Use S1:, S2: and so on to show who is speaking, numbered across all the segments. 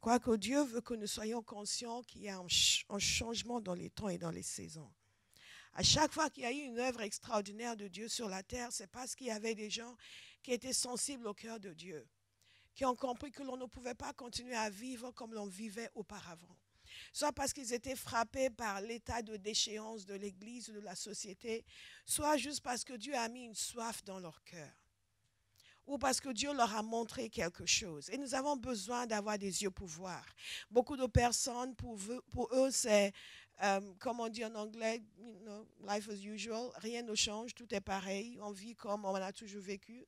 S1: crois que Dieu veut que nous soyons conscients qu'il y a un changement dans les temps et dans les saisons. À chaque fois qu'il y a eu une œuvre extraordinaire de Dieu sur la terre, c'est parce qu'il y avait des gens qui étaient sensibles au cœur de Dieu, qui ont compris que l'on ne pouvait pas continuer à vivre comme l'on vivait auparavant. Soit parce qu'ils étaient frappés par l'état de déchéance de l'Église ou de la société, soit juste parce que Dieu a mis une soif dans leur cœur, ou parce que Dieu leur a montré quelque chose. Et nous avons besoin d'avoir des yeux pour voir. Beaucoup de personnes, pour eux c'est, comme on dit en anglais, life as usual, rien ne change, tout est pareil, on vit comme on a toujours vécu.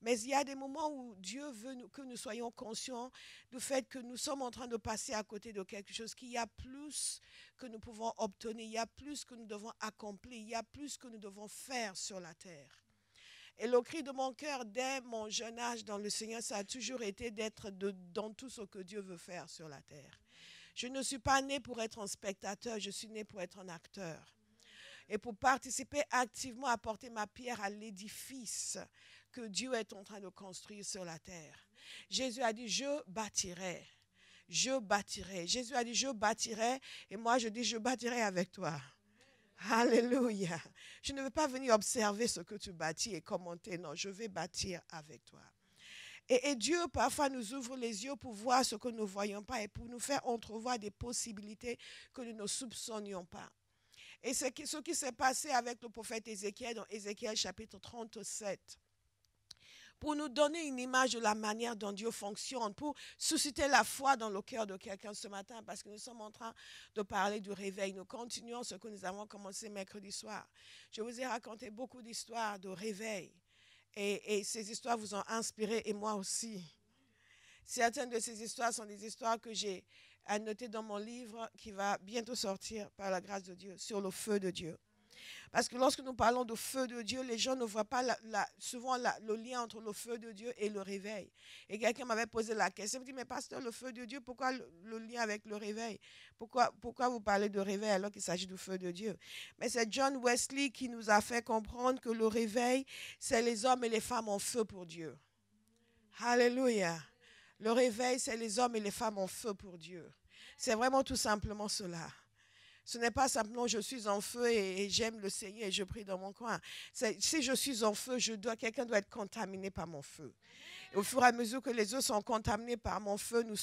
S1: Mais il y a des moments où Dieu veut que nous soyons conscients du fait que nous sommes en train de passer à côté de quelque chose, qu'il y a plus que nous pouvons obtenir, il y a plus que nous devons accomplir, il y a plus que nous devons faire sur la terre. Et le cri de mon cœur dès mon jeune âge dans le Seigneur, ça a toujours été d'être dans tout ce que Dieu veut faire sur la terre. Je ne suis pas né pour être un spectateur, je suis né pour être un acteur. Et pour participer activement, apporter ma pierre à l'édifice que Dieu est en train de construire sur la terre. Jésus a dit, je bâtirai. Je bâtirai. Jésus a dit, je bâtirai. Et moi, je dis, je bâtirai avec toi. Alléluia. Je ne veux pas venir observer ce que tu bâtis et commenter. Non, je vais bâtir avec toi. Et Dieu, parfois, nous ouvre les yeux pour voir ce que nous ne voyons pas et pour nous faire entrevoir des possibilités que nous ne soupçonnions pas. Et c'est ce qui s'est passé avec le prophète Ézéchiel dans Ézéchiel chapitre 37. Pour nous donner une image de la manière dont Dieu fonctionne, pour susciter la foi dans le cœur de quelqu'un ce matin, parce que nous sommes en train de parler du réveil. Nous continuons ce que nous avons commencé mercredi soir. Je vous ai raconté beaucoup d'histoires de réveil. Et ces histoires vous ont inspiré, et moi aussi. Certaines de ces histoires sont des histoires que j'ai annotées dans mon livre qui va bientôt sortir par la grâce de Dieu, sur le feu de Dieu. Parce que lorsque nous parlons de feu de Dieu, les gens ne voient pas souvent le lien entre le feu de Dieu et le réveil. Et quelqu'un m'avait posé la question, il me dit, mais pasteur, le feu de Dieu, pourquoi le lien avec le réveil? Pourquoi vous parlez de réveil alors qu'il s'agit du feu de Dieu? Mais c'est John Wesley qui nous a fait comprendre que le réveil, c'est les hommes et les femmes en feu pour Dieu. Alléluia. Le réveil, c'est les hommes et les femmes en feu pour Dieu. C'est vraiment tout simplement cela. Ce n'est pas simplement je suis en feu et j'aime le Seigneur et je prie dans mon coin. Si je suis en feu, quelqu'un doit être contaminé par mon feu. Et au fur et à mesure que les autres sont contaminés par mon feu, nous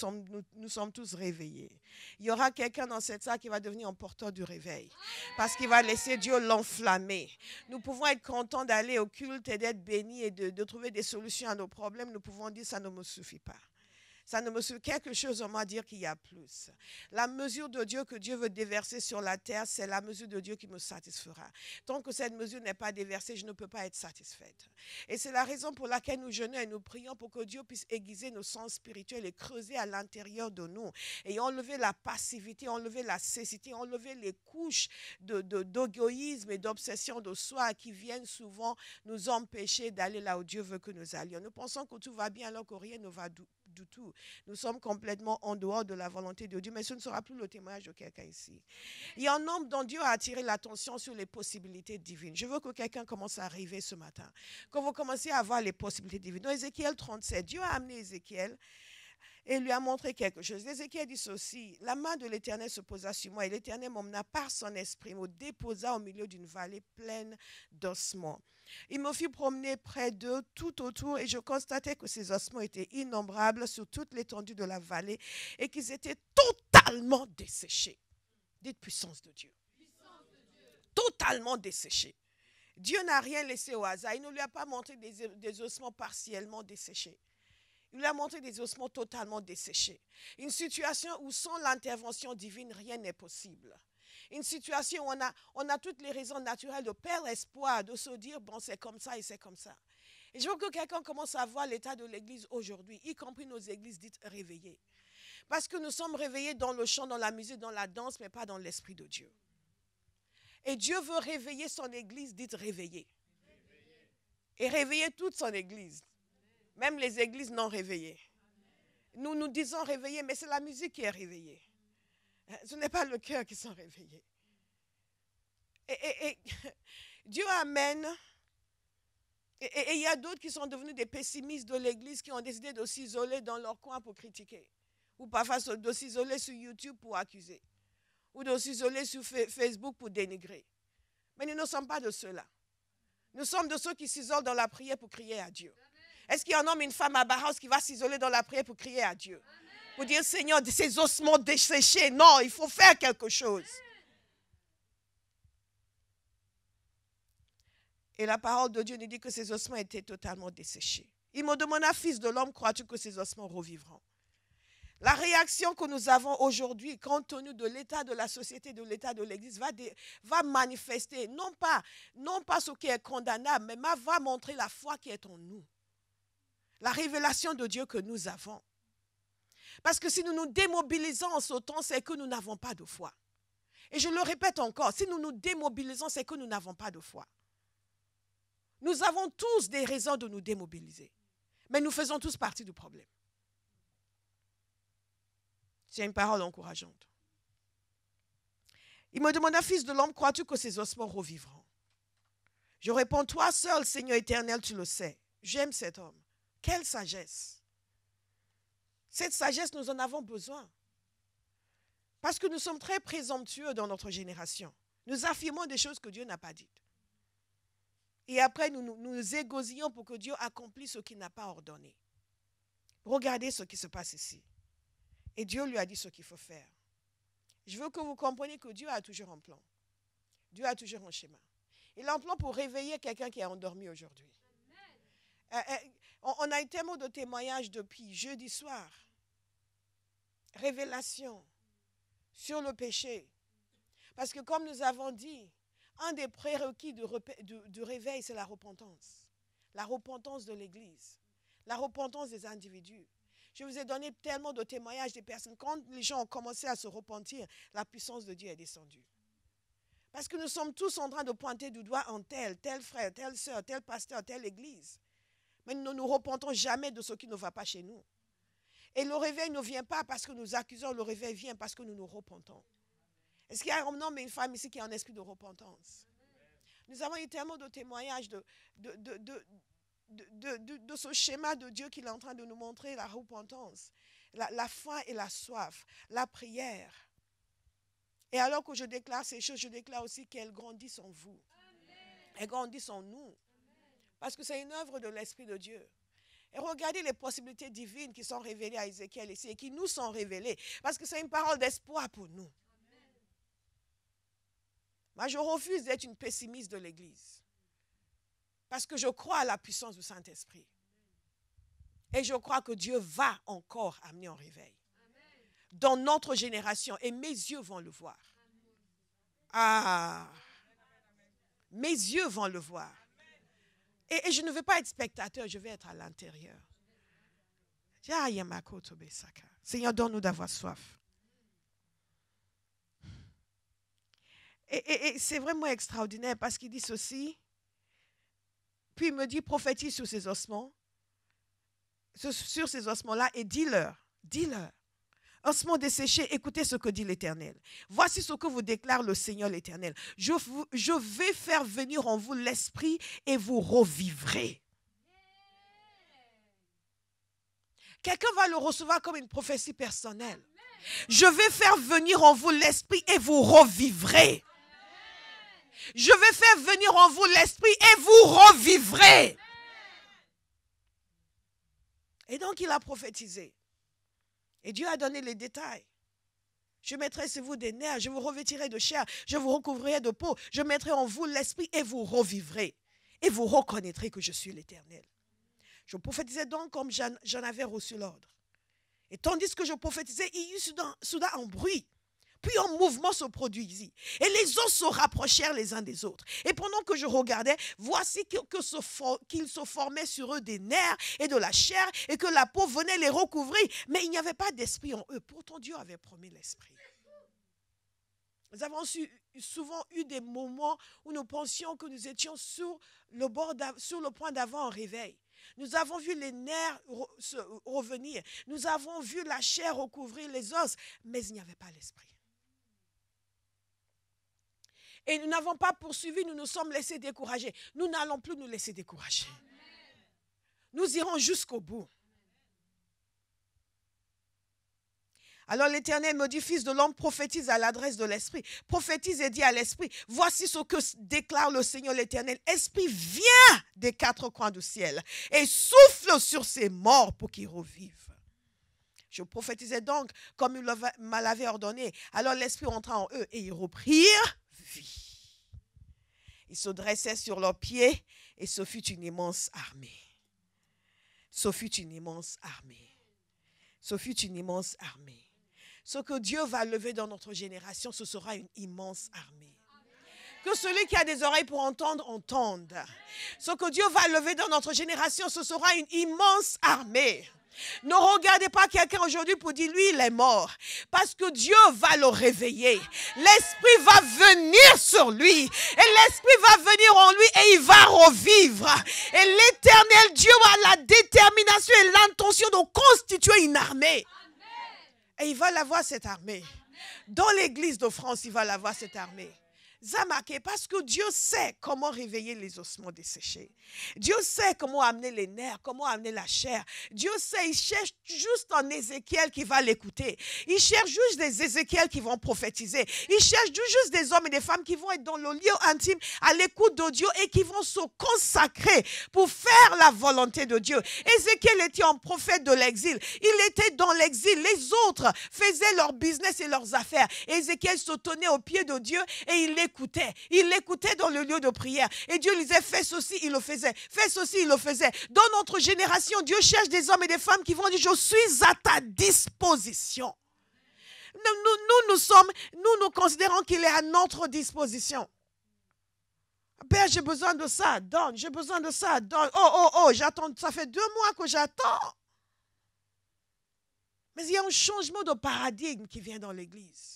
S1: sommes tous réveillés. Il y aura quelqu'un dans cette salle qui va devenir un porteur du réveil. Parce qu'il va laisser Dieu l'enflammer. Nous pouvons être contents d'aller au culte et d'être bénis et de trouver des solutions à nos problèmes. Nous pouvons dire ça ne me suffit pas. Ça ne me suffit quelque chose en moi dire qu'il y a plus. La mesure de Dieu que Dieu veut déverser sur la terre, c'est la mesure de Dieu qui me satisfera. Tant que cette mesure n'est pas déversée, je ne peux pas être satisfaite. Et c'est la raison pour laquelle nous jeûnons et nous prions pour que Dieu puisse aiguiser nos sens spirituels et creuser à l'intérieur de nous. Et enlever la passivité, enlever la cécité, enlever les couches d'égoïsme et d'obsession de soi qui viennent souvent nous empêcher d'aller là où Dieu veut que nous allions. Nous pensons que tout va bien alors que rien ne va du tout. Nous sommes complètement en dehors de la volonté de Dieu, mais ce ne sera plus le témoignage de quelqu'un ici. Il y a un homme dont Dieu a attiré l'attention sur les possibilités divines. Je veux que quelqu'un commence à arriver ce matin, que vous commenciez à voir les possibilités divines. Dans Ézéchiel 37, Dieu a amené Ézéchiel et lui a montré quelque chose. Ézéchiel dit ceci, la main de l'Éternel se posa sur moi et l'Éternel m'emmena par son esprit, me déposa au milieu d'une vallée pleine d'ossements. Il me fit promener près d'eux tout autour et je constatais que ces ossements étaient innombrables sur toute l'étendue de la vallée et qu'ils étaient totalement desséchés. Dites puissance de Dieu. Totalement desséchés. Dieu n'a rien laissé au hasard. Il ne lui a pas montré des ossements partiellement desséchés. Il lui a montré des ossements totalement desséchés. Une situation où sans l'intervention divine, rien n'est possible. Une situation où on a toutes les raisons naturelles de perdre espoir, de se dire, bon, c'est comme ça et c'est comme ça. Et je veux que quelqu'un commence à voir l'état de l'Église aujourd'hui, y compris nos églises dites réveillées. Parce que nous sommes réveillés dans le chant, dans la musique, dans la danse, mais pas dans l'Esprit de Dieu. Et Dieu veut réveiller son Église dite réveillée. Et réveiller toute son Église. Même les églises non réveillées. Nous disons réveillés, mais c'est la musique qui est réveillée. Ce n'est pas le cœur qui sont réveillés. Et Dieu amène, et il y a d'autres qui sont devenus des pessimistes de l'Église qui ont décidé de s'isoler dans leur coin pour critiquer. Ou parfois de s'isoler sur YouTube pour accuser. Ou de s'isoler sur Facebook pour dénigrer. Mais nous ne sommes pas de ceux-là. Nous sommes de ceux qui s'isolent dans la prière pour crier à Dieu. Est-ce qu'il y a un homme et une femme à Barros qui va s'isoler dans la prière pour crier à Dieu? Pour dire, Seigneur, ces ossements desséchés. Non, il faut faire quelque chose. Et la parole de Dieu nous dit que ces ossements étaient totalement desséchés. Il me demanda, fils de l'homme, crois-tu que ces ossements revivront? La réaction que nous avons aujourd'hui, compte tenu de l'état de la société, de l'état de l'Église, va manifester, non pas ce qui est condamnable, mais va montrer la foi qui est en nous. La révélation de Dieu que nous avons. Parce que si nous nous démobilisons en ce temps, c'est que nous n'avons pas de foi. Et je le répète encore, si nous nous démobilisons, c'est que nous n'avons pas de foi. Nous avons tous des raisons de nous démobiliser. Mais nous faisons tous partie du problème. C'est une parole encourageante. Il me demanda, fils de l'homme, crois-tu que ces ossements revivront? Je réponds, toi seul, Seigneur éternel, tu le sais. J'aime cet homme. Quelle sagesse! Cette sagesse, nous en avons besoin. Parce que nous sommes très présomptueux dans notre génération. Nous affirmons des choses que Dieu n'a pas dites. Et après, nous égosillons pour que Dieu accomplisse ce qu'il n'a pas ordonné. Regardez ce qui se passe ici. Et Dieu lui a dit ce qu'il faut faire. Je veux que vous compreniez que Dieu a toujours un plan. Dieu a toujours un schéma. Il a un plan pour réveiller quelqu'un qui est endormi aujourd'hui. On a eu tellement de témoignages depuis jeudi soir. Révélation sur le péché. Parce que comme nous avons dit, un des prérequis du réveil, c'est la repentance. La repentance de l'Église. La repentance des individus. Je vous ai donné tellement de témoignages des personnes. Quand les gens ont commencé à se repentir, la puissance de Dieu est descendue. Parce que nous sommes tous en train de pointer du doigt en tel frère, telle sœur, tel pasteur, telle église. Mais nous ne nous repentons jamais de ce qui ne va pas chez nous. Et le réveil ne vient pas parce que nous accusons, le réveil vient parce que nous nous repentons. Est-ce qu'il y a un homme et une femme ici qui ont un esprit de repentance? Nous avons eu tellement de témoignages de ce schéma de Dieu qu'il est en train de nous montrer, la repentance, la faim et la soif, la prière. Et alors que je déclare ces choses, je déclare aussi qu'elles grandissent en vous. Elles grandissent en nous. Parce que c'est une œuvre de l'Esprit de Dieu. Et regardez les possibilités divines qui sont révélées à Ézéchiel ici et qui nous sont révélées. Parce que c'est une parole d'espoir pour nous. Moi, je refuse d'être une pessimiste de l'Église. Parce que je crois à la puissance du Saint-Esprit. Et je crois que Dieu va encore amener un réveil. Dans notre génération. Et mes yeux vont le voir. Ah! Mes yeux vont le voir. Et je ne veux pas être spectateur, je vais être à l'intérieur. Seigneur, donne-nous d'avoir soif. Et c'est vraiment extraordinaire parce qu'il dit ceci. Puis il me dit, prophétise sur ces ossements, et dis-leur, ossements desséchés, écoutez ce que dit l'Éternel. Voici ce que vous déclare le Seigneur l'Éternel. Je vais faire venir en vous l'esprit et vous revivrez. Quelqu'un va le recevoir comme une prophétie personnelle. Je vais faire venir en vous l'esprit et vous revivrez. Je vais faire venir en vous l'esprit et vous revivrez. Et donc il a prophétisé. Et Dieu a donné les détails. Je mettrai sur vous des nerfs, je vous revêtirai de chair, je vous recouvrirai de peau, je mettrai en vous l'esprit et vous revivrez. Et vous reconnaîtrez que je suis l'Éternel. Je prophétisais donc comme j'en avais reçu l'ordre. Et tandis que je prophétisais, il y eut soudain un bruit. Puis un mouvement se produisit. Et les os se rapprochèrent les uns des autres. Et pendant que je regardais, voici qu'il se formait sur eux des nerfs et de la chair et que la peau venait les recouvrir. Mais il n'y avait pas d'esprit en eux. Pourtant, Dieu avait promis l'esprit. Nous avons souvent eu des moments où nous pensions que nous étions sur le point d'avoir un réveil. Nous avons vu les nerfs revenir. Nous avons vu la chair recouvrir les os. Mais il n'y avait pas l'esprit. Et nous n'avons pas poursuivi, nous nous sommes laissés décourager. Nous n'allons plus nous laisser décourager. Nous irons jusqu'au bout. Alors l'Éternel me dit, fils de l'homme, prophétise à l'adresse de l'Esprit. Prophétise et dis à l'Esprit, voici ce que déclare le Seigneur l'Éternel. Esprit, viens des quatre coins du ciel et souffle sur ces morts pour qu'ils revivent. Je prophétisais donc comme il me l'avait ordonné. Alors l'Esprit entra en eux et ils reprirent vie. Ils se dressaient sur leurs pieds et ce fut une immense armée. Ce fut une immense armée. Ce fut une immense armée. Ce que Dieu va lever dans notre génération, ce sera une immense armée. Que celui qui a des oreilles pour entendre, entende. Ce que Dieu va lever dans notre génération, ce sera une immense armée. Ne regardez pas quelqu'un aujourd'hui pour dire, lui, il est mort. Parce que Dieu va le réveiller. L'Esprit va venir sur lui. Et l'Esprit va venir en lui et il va revivre. Et l'Éternel Dieu a la détermination et l'intention de constituer une armée. Et il va l'avoir cette armée. Dans l'église de France, il va l'avoir cette armée. Zamaké, parce que Dieu sait comment réveiller les ossements desséchés. Dieu sait comment amener les nerfs, comment amener la chair. Dieu sait, il cherche juste un Ézéchiel qui va l'écouter. Il cherche juste des Ézéchiel qui vont prophétiser. Il cherche juste des hommes et des femmes qui vont être dans le lieu intime à l'écoute de Dieu et qui vont se consacrer pour faire la volonté de Dieu. Ézéchiel était un prophète de l'exil. Il était dans l'exil. Les autres faisaient leur business et leurs affaires. Ézéchiel se tenait au pied de Dieu et il l'écoutait. Il l'écoutait dans le lieu de prière. Et Dieu lui disait, fais ceci, il le faisait. Fais ceci, il le faisait. Dans notre génération, Dieu cherche des hommes et des femmes qui vont dire, je suis à ta disposition. Nous considérons qu'il est à notre disposition. Père, j'ai besoin de ça, donne. J'ai besoin de ça, donne. Oh, j'attends. Ça fait 2 mois que j'attends. Mais il y a un changement de paradigme qui vient dans l'église.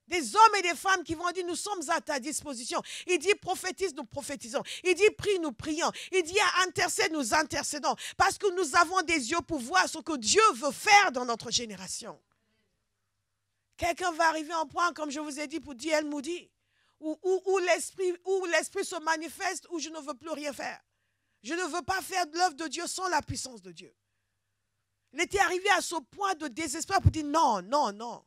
S1: Des hommes et des femmes qui vont dire, nous sommes à ta disposition. Il dit, prophétise, nous prophétisons. Il dit, prie, nous prions. Il dit, intercède, nous intercédons. Parce que nous avons des yeux pour voir ce que Dieu veut faire dans notre génération. Quelqu'un va arriver en point, comme je vous ai dit, pour dire, elle nous dit, où l'Esprit se manifeste, où je ne veux plus rien faire. Je ne veux pas faire de l'œuvre de Dieu sans la puissance de Dieu. Il était arrivé à ce point de désespoir pour dire, non, non, non.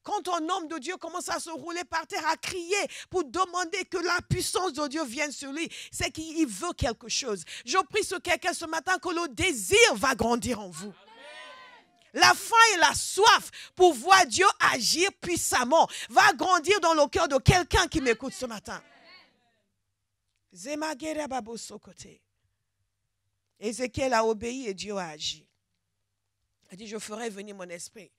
S1: Quand un homme de Dieu commence à se rouler par terre, à crier pour demander que la puissance de Dieu vienne sur lui, c'est qu'il veut quelque chose. Je prie sur quelqu'un ce matin que le désir va grandir en vous. La faim et la soif pour voir Dieu agir puissamment va grandir dans le cœur de quelqu'un qui m'écoute ce matin. Ézéchiel a obéi et Dieu a agi. Il a dit, je ferai venir mon esprit.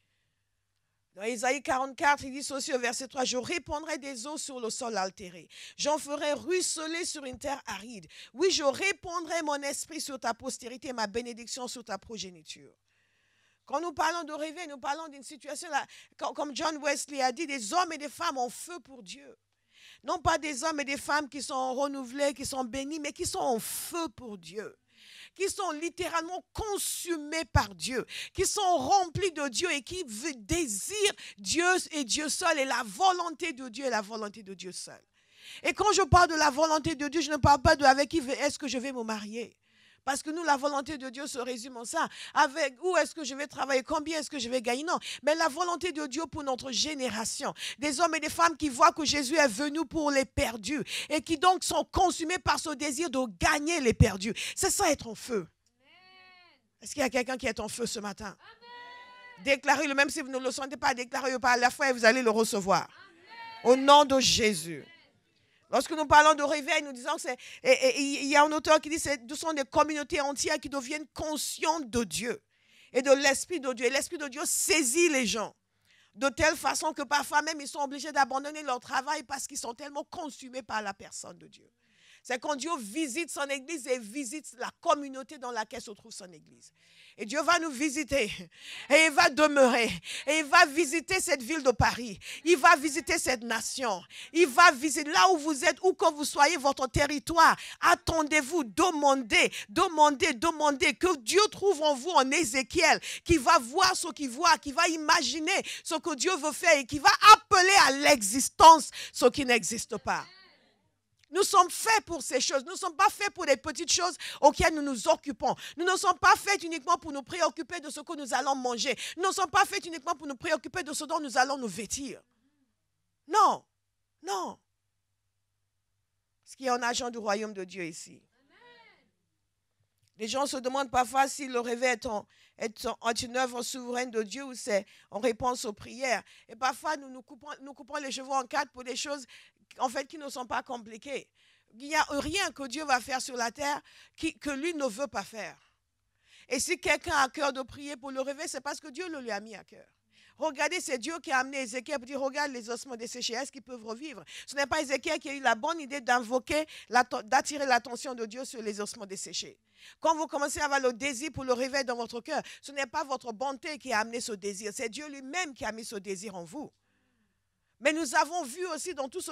S1: Dans Isaïe 44, il dit ceci au verset 3, « Je répandrai des eaux sur le sol altéré. J'en ferai ruisseler sur une terre aride. Oui, je répandrai mon esprit sur ta postérité et ma bénédiction sur ta progéniture. » Quand nous parlons de rêver, nous parlons d'une situation, là, comme John Wesley a dit, des hommes et des femmes en feu pour Dieu. Non pas des hommes et des femmes qui sont renouvelés, qui sont bénis, mais qui sont en feu pour Dieu. Qui sont littéralement consumés par Dieu, qui sont remplis de Dieu et qui désirent Dieu et Dieu seul et la volonté de Dieu et la volonté de Dieu seul. Et quand je parle de la volonté de Dieu, je ne parle pas de avec qui est-ce que je vais me marier. Parce que nous, la volonté de Dieu se résume en ça. Avec où est-ce que je vais travailler, combien est-ce que je vais gagner. Non, mais la volonté de Dieu pour notre génération. Des hommes et des femmes qui voient que Jésus est venu pour les perdus. Et qui donc sont consumés par ce désir de gagner les perdus. C'est ça être en feu. Est-ce qu'il y a quelqu'un qui est en feu ce matin? Déclarez-le, même si vous ne le sentez pas, déclarez-le par la foi et vous allez le recevoir. Au nom de Jésus. Lorsque nous parlons de réveil, nous disons qu'il y a un auteur qui dit que ce sont des communautés entières qui deviennent conscientes de Dieu et de l'Esprit de Dieu. Et l'Esprit de Dieu saisit les gens de telle façon que parfois même ils sont obligés d'abandonner leur travail parce qu'ils sont tellement consumés par la personne de Dieu. C'est quand Dieu visite son église et visite la communauté dans laquelle se trouve son église. Et Dieu va nous visiter et il va demeurer et il va visiter cette ville de Paris. Il va visiter cette nation. Il va visiter là où vous êtes, où que vous soyez, votre territoire. Attendez-vous, demandez que Dieu trouve en vous un Ézéchiel qui va voir ce qu'il voit, qui va imaginer ce que Dieu veut faire et qui va appeler à l'existence ce qui n'existe pas. Nous sommes faits pour ces choses. Nous ne sommes pas faits pour les petites choses auxquelles nous nous occupons. Nous ne sommes pas faits uniquement pour nous préoccuper de ce que nous allons manger. Nous ne sommes pas faits uniquement pour nous préoccuper de ce dont nous allons nous vêtir. Non, non. Parce qu'il y a un agent du royaume de Dieu ici. Les gens se demandent parfois si le réveil est une œuvre souveraine de Dieu ou c'est en réponse aux prières. Et parfois, nous coupons les cheveux en quatre pour des choses en fait, qui ne sont pas compliquées. Il n'y a rien que Dieu va faire sur la terre que lui ne veut pas faire. Et si quelqu'un a à cœur de prier pour le réveil, c'est parce que Dieu le lui a mis à cœur. Regardez, c'est Dieu qui a amené Ézéchiel pour dire, regarde les ossements desséchés, est-ce qu'ils peuvent revivre? Ce n'est pas Ézéchiel qui a eu la bonne idée d'attirer l'attention de Dieu sur les ossements desséchés. Quand vous commencez à avoir le désir pour le réveil dans votre cœur, ce n'est pas votre bonté qui a amené ce désir, c'est Dieu lui-même qui a mis ce désir en vous. Mais nous avons vu aussi dans tous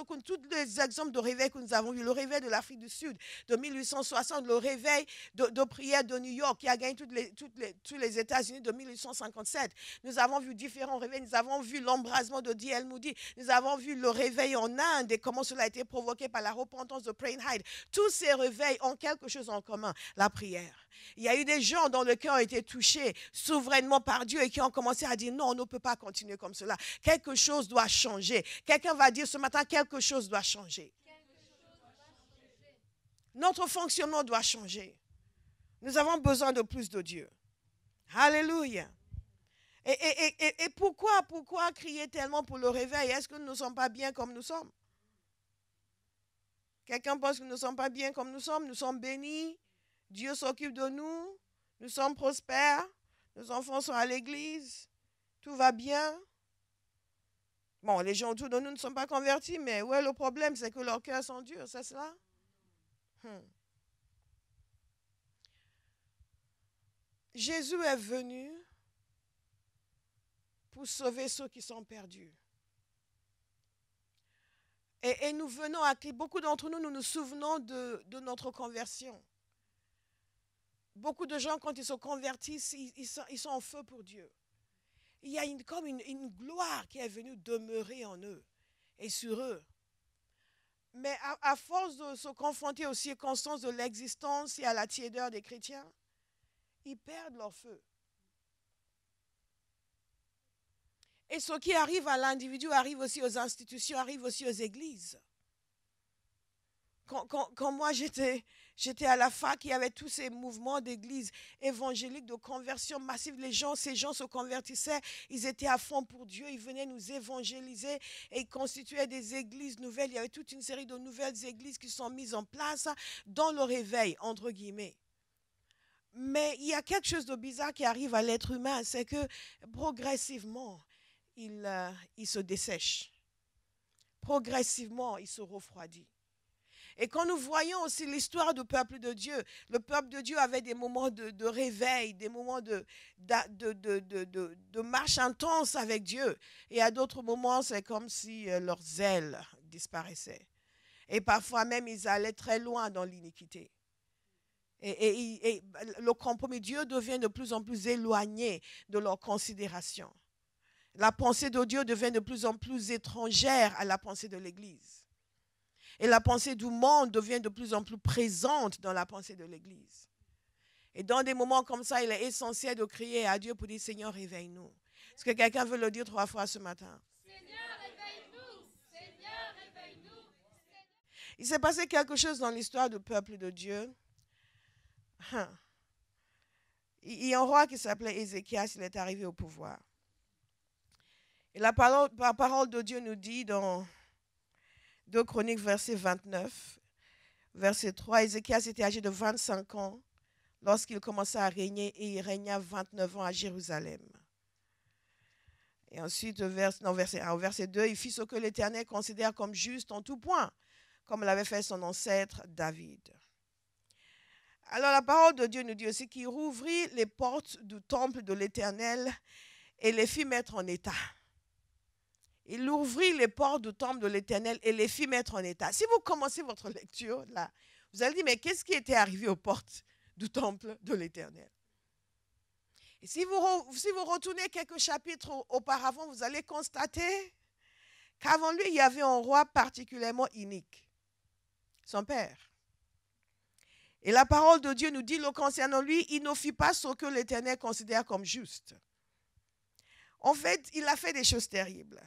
S1: les exemples de réveil que nous avons vu, le réveil de l'Afrique du Sud de 1860, le réveil de prière de New York qui a gagné tous les États-Unis de 1857. Nous avons vu différents réveils, nous avons vu l'embrasement de D.L. Moody, nous avons vu le réveil en Inde et comment cela a été provoqué par la repentance de Prain Hyde. Tous ces réveils ont quelque chose en commun, la prière. Il y a eu des gens dont le cœur a été touché souverainement par Dieu et qui ont commencé à dire non, on ne peut pas continuer comme cela. Quelque chose doit changer. Quelqu'un va dire ce matin, quelque chose doit changer. Notre fonctionnement doit changer. Nous avons besoin de plus de Dieu. Alléluia. Et pourquoi crier tellement pour le réveil? Est-ce que nous ne sommes pas bien comme nous sommes? Quelqu'un pense que nous ne sommes pas bien comme nous sommes bénis. Dieu s'occupe de nous, nous sommes prospères, nos enfants sont à l'église, tout va bien. Bon, les gens autour de nous ne sont pas convertis, mais où est le problème? C'est que leurs cœurs sont durs, c'est cela? Jésus est venu pour sauver ceux qui sont perdus. Et nous venons à Christ. Beaucoup d'entre nous, nous nous souvenons de notre conversion. Beaucoup de gens, quand ils se convertissent, ils sont en feu pour Dieu. Il y a comme une gloire qui est venue demeurer en eux et sur eux. Mais à force de se confronter aux circonstances de l'existence et à la tiédeur des chrétiens, ils perdent leur feu. Et ce qui arrive à l'individu arrive aussi aux institutions, arrive aussi aux églises. Quand moi j'étais à la fac, il y avait tous ces mouvements d'église évangélique, de conversion massive. Ces gens se convertissaient, ils étaient à fond pour Dieu, ils venaient nous évangéliser et ils constituaient des églises nouvelles. Il y avait toute une série de nouvelles églises qui sont mises en place dans le réveil, entre guillemets. Mais il y a quelque chose de bizarre qui arrive à l'être humain, c'est que progressivement, il se dessèche. Progressivement, il se refroidit. Et quand nous voyons aussi l'histoire du peuple de Dieu, le peuple de Dieu avait des moments de réveil, des moments de marche intense avec Dieu. Et à d'autres moments, c'est comme si leur zèle disparaissait. Et parfois même, ils allaient très loin dans l'iniquité. Et le compromis, Dieu devient de plus en plus éloigné de leur considération. La pensée de Dieu devient de plus en plus étrangère à la pensée de l'Église. Et la pensée du monde devient de plus en plus présente dans la pensée de l'Église. Et dans des moments comme ça, il est essentiel de crier à Dieu pour dire, Seigneur, réveille-nous. Est-ce que quelqu'un veut le dire 3 fois ce matin? Seigneur, réveille-nous. Seigneur, réveille-nous. Il s'est passé quelque chose dans l'histoire du peuple de Dieu. Il y a un roi qui s'appelait Ézéchias, il est arrivé au pouvoir. Et la parole de Dieu nous dit dans 2 Chroniques, verset 29, verset 3, Ézéchias était âgé de 25 ans lorsqu'il commença à régner et il régna 29 ans à Jérusalem. Et ensuite, verset 2, il fit ce que l'Éternel considère comme juste en tout point, comme l'avait fait son ancêtre David. Alors la parole de Dieu nous dit aussi qu'il rouvrit les portes du temple de l'Éternel et les fit mettre en état. Il ouvrit les portes du temple de l'Éternel et les fit mettre en état. Si vous commencez votre lecture, là, vous allez dire, mais qu'est-ce qui était arrivé aux portes du temple de l'Éternel? Et si vous retournez quelques chapitres auparavant, vous allez constater qu'avant lui, il y avait un roi particulièrement inique. son père. Et la parole de Dieu nous dit, le concernant lui, il ne fit pas ce que l'Éternel considère comme juste. En fait, il a fait des choses terribles.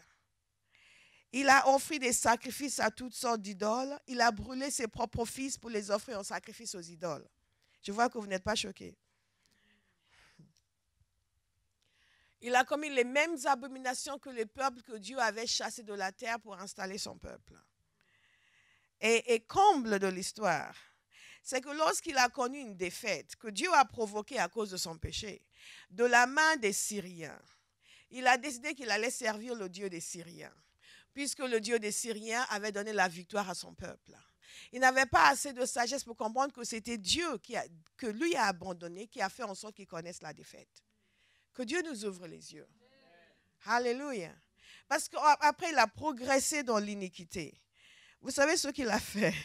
S1: Il a offert des sacrifices à toutes sortes d'idoles. Il a brûlé ses propres fils pour les offrir en sacrifice aux idoles. Je vois que vous n'êtes pas choqués. Il a commis les mêmes abominations que les peuples que Dieu avait chassés de la terre pour installer son peuple. Et comble de l'histoire, c'est que lorsqu'il a connu une défaite que Dieu a provoquée à cause de son péché, de la main des Syriens, il a décidé qu'il allait servir le Dieu des Syriens, puisque le Dieu des Syriens avait donné la victoire à son peuple. Il n'avait pas assez de sagesse pour comprendre que c'était Dieu que lui a abandonné, qui a fait en sorte qu'il connaisse la défaite. Que Dieu nous ouvre les yeux. Alléluia. Parce qu'après, il a progressé dans l'iniquité. Vous savez ce qu'il a fait?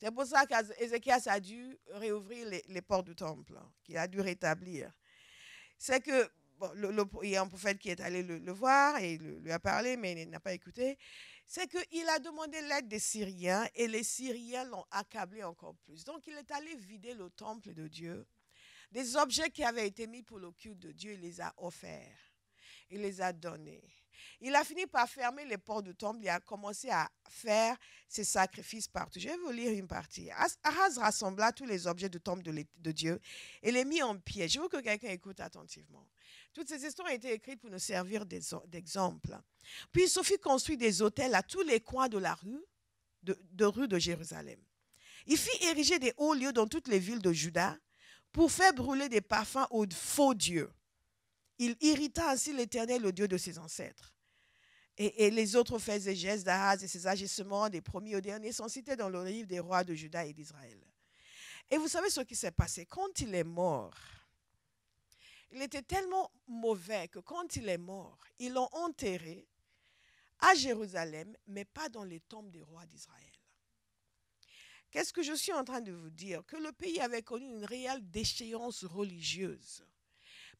S1: C'est pour ça qu'Ézéchias a dû réouvrir les portes du temple, qu'il a dû rétablir. C'est que, bon, il y a un prophète qui est allé le voir et lui a parlé, mais il n'a pas écouté. C'est qu'il a demandé l'aide des Syriens et les Syriens l'ont accablé encore plus. Donc, il est allé vider le temple de Dieu. Des objets qui avaient été mis pour le culte de Dieu, il les a offerts. Il les a donnés. Il a fini par fermer les portes du temple. Il a commencé à faire ses sacrifices partout. Je vais vous lire une partie. Ahaz rassembla tous les objets du temple de Dieu et les mit en pièces. Je veux que quelqu'un écoute attentivement. Toutes ces histoires ont été écrites pour nous servir d'exemple. Puis il se fit construire des autels à tous les coins de la rue de Jérusalem. Il fit ériger des hauts lieux dans toutes les villes de Juda pour faire brûler des parfums aux faux dieux. Il irrita ainsi l'Éternel, le Dieu de ses ancêtres. Et les autres faits et gestes d'Ahaz et ses agissements, des premiers aux derniers, sont cités dans le livre des rois de Juda et d'Israël. Et vous savez ce qui s'est passé? Quand il est mort, il était tellement mauvais que quand il est mort, ils l'ont enterré à Jérusalem, mais pas dans les tombes des rois d'Israël. Qu'est-ce que je suis en train de vous dire? Que le pays avait connu une réelle déchéance religieuse.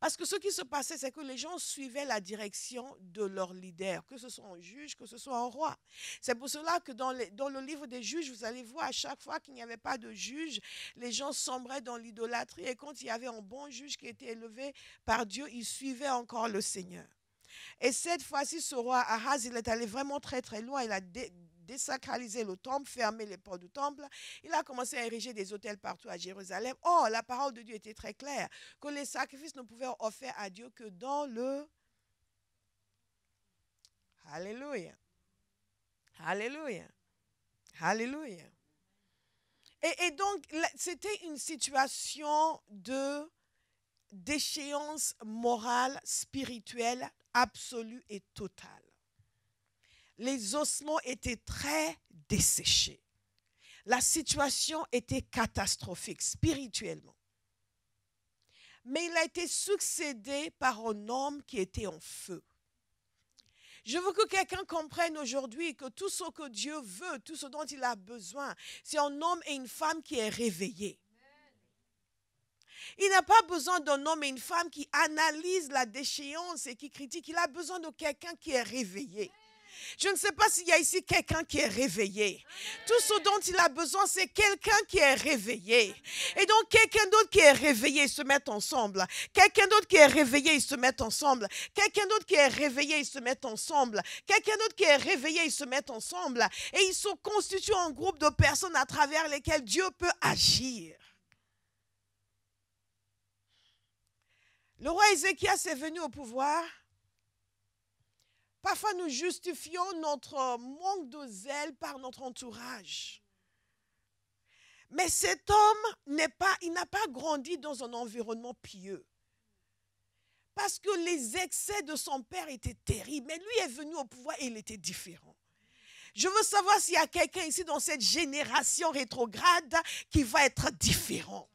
S1: Parce que ce qui se passait, c'est que les gens suivaient la direction de leur leader, que ce soit un juge, que ce soit un roi. C'est pour cela que dans le livre des juges, vous allez voir à chaque fois qu'il n'y avait pas de juge, les gens sombraient dans l'idolâtrie. Et quand il y avait un bon juge qui était élevé par Dieu, ils suivaient encore le Seigneur. Et cette fois-ci, ce roi Ahaz, il est allé vraiment très très loin. Il a désacralisé le temple, fermé les portes du temple. Il a commencé à ériger des autels partout à Jérusalem. Or, la parole de Dieu était très claire, que les sacrifices ne pouvaient être offerts à Dieu que dans le... Alléluia. Alléluia. Alléluia. Et donc, c'était une situation de déchéance morale, spirituelle, absolue et totale. Les ossements étaient très desséchés. La situation était catastrophique spirituellement. Mais il a été succédé par un homme qui était en feu. Je veux que quelqu'un comprenne aujourd'hui que tout ce que Dieu veut, tout ce dont il a besoin, c'est un homme et une femme qui est réveillé. Il n'a pas besoin d'un homme et une femme qui analysent la déchéance et qui critiquent. Il a besoin de quelqu'un qui est réveillé. Je ne sais pas s'il y a ici quelqu'un qui est réveillé. Tout ce dont il a besoin, c'est quelqu'un qui est réveillé. Et donc, quelqu'un d'autre qui est réveillé, ils se mettent ensemble. Quelqu'un d'autre qui est réveillé, ils se mettent ensemble. Quelqu'un d'autre qui est réveillé, ils se mettent ensemble. Quelqu'un d'autre qui est réveillé, ils se mettent ensemble. Et ils se constituent en groupe de personnes à travers lesquelles Dieu peut agir. Le roi Ézéchias est venu au pouvoir. Parfois, nous justifions notre manque de zèle par notre entourage. Mais cet homme il n'a pas grandi dans un environnement pieux. Parce que les excès de son père étaient terribles. Mais lui est venu au pouvoir et il était différent. Je veux savoir s'il y a quelqu'un ici dans cette génération rétrograde qui va être différent.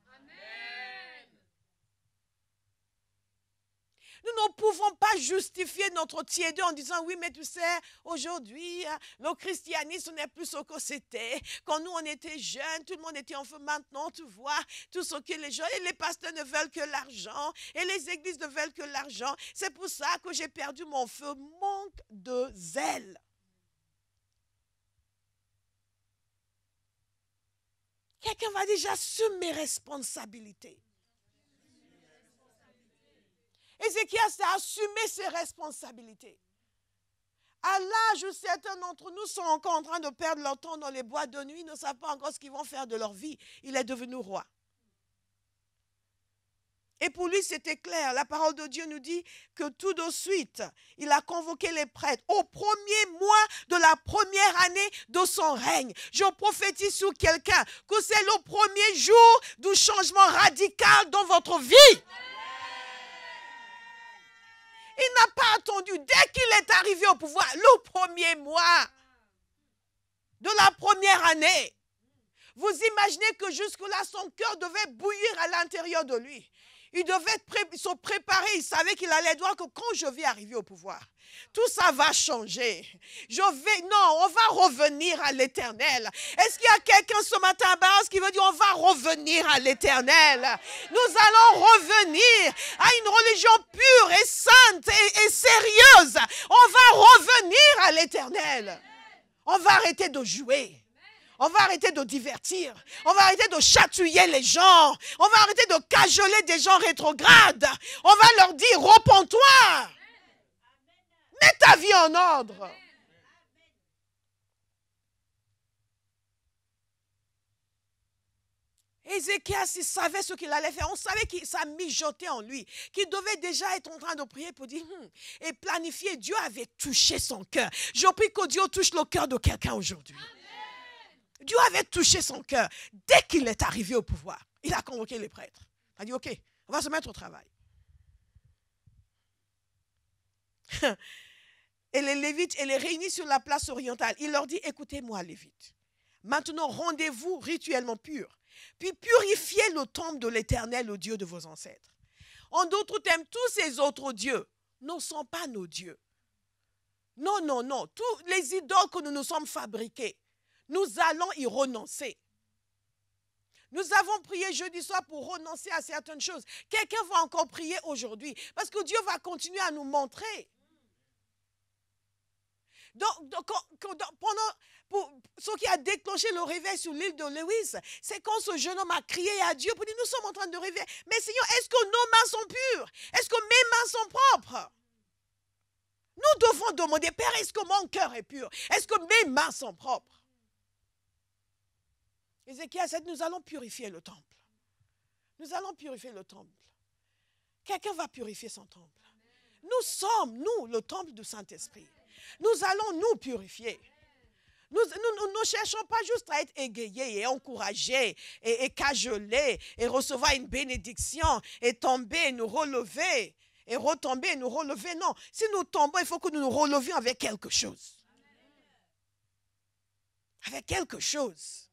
S1: Nous ne pouvons pas justifier notre tiédeur en disant, oui, mais tu sais, aujourd'hui, le christianisme n'est plus ce que c'était. Quand nous, on était jeunes, tout le monde était en feu. Maintenant, tu vois, tout ce que les gens, et les pasteurs ne veulent que l'argent, et les églises ne veulent que l'argent. C'est pour ça que j'ai perdu mon feu. Manque de zèle. Quelqu'un va dire, j'assume mes responsabilités. Ézéchias a assumé ses responsabilités. À l'âge où certains d'entre nous sont encore en train de perdre leur temps dans les boîtes de nuit, ils ne savent pas encore ce qu'ils vont faire de leur vie. Il est devenu roi. Et pour lui, c'était clair. La parole de Dieu nous dit que tout de suite, il a convoqué les prêtres au premier mois de la première année de son règne. Je prophétise sur quelqu'un que c'est le premier jour du changement radical dans votre vie. Il n'a pas attendu. Dès qu'il est arrivé au pouvoir, le premier mois de la première année, vous imaginez que jusque-là, son cœur devait bouillir à l'intérieur de lui. Il devait se préparer. Il savait qu'il allait voir que quand je vais arriver au pouvoir, tout ça va changer. On va revenir à l'Éternel. Est-ce qu'il y a quelqu'un ce matin à Barras qui veut dire on va revenir à l'Éternel? Nous allons revenir à une religion pure et sainte et sérieuse. On va revenir à l'Éternel. On va arrêter de jouer. On va arrêter de divertir. On va arrêter de chatouiller les gens. On va arrêter de cajoler des gens rétrogrades. On va leur dire, repens-toi. Mets ta vie en ordre. Ézéchias, il savait ce qu'il allait faire. On savait que ça mijotait en lui. Qu'il devait déjà être en train de prier pour dire, et planifier. Dieu avait touché son cœur. Je prie que Dieu touche le cœur de quelqu'un aujourd'hui. Dieu avait touché son cœur. Dès qu'il est arrivé au pouvoir, il a convoqué les prêtres. Il a dit, OK, on va se mettre au travail. Et les Lévites, il les réunit sur la place orientale. Il leur dit, écoutez-moi, Lévites. Maintenant, rendez-vous rituellement purs. Puis purifiez le temple de l'Éternel, le Dieu de vos ancêtres. En d'autres termes, tous ces autres dieux ne sont pas nos dieux. Non, non, non. Tous les idoles que nous nous sommes fabriqués, nous allons y renoncer. Nous avons prié jeudi soir pour renoncer à certaines choses. Quelqu'un va encore prier aujourd'hui parce que Dieu va continuer à nous montrer. Ce qui a déclenché le réveil sur l'île de Lewis, c'est quand ce jeune homme a crié à Dieu pour dire, nous sommes en train de rêver. Mais Seigneur, est-ce que nos mains sont pures? Est-ce que mes mains sont propres? Nous devons demander, Père, est-ce que mon cœur est pur? Est-ce que mes mains sont propres? Ézéchias a dit, nous allons purifier le temple. Nous allons purifier le temple. Quelqu'un va purifier son temple. Nous sommes, nous, le temple du Saint-Esprit. Nous allons nous purifier. Nous ne cherchons pas juste à être égayés et encouragés et cajolés et recevoir une bénédiction et tomber et nous relever et retomber et nous relever. Non, si nous tombons, il faut que nous nous relevions avec quelque chose. Avec quelque chose.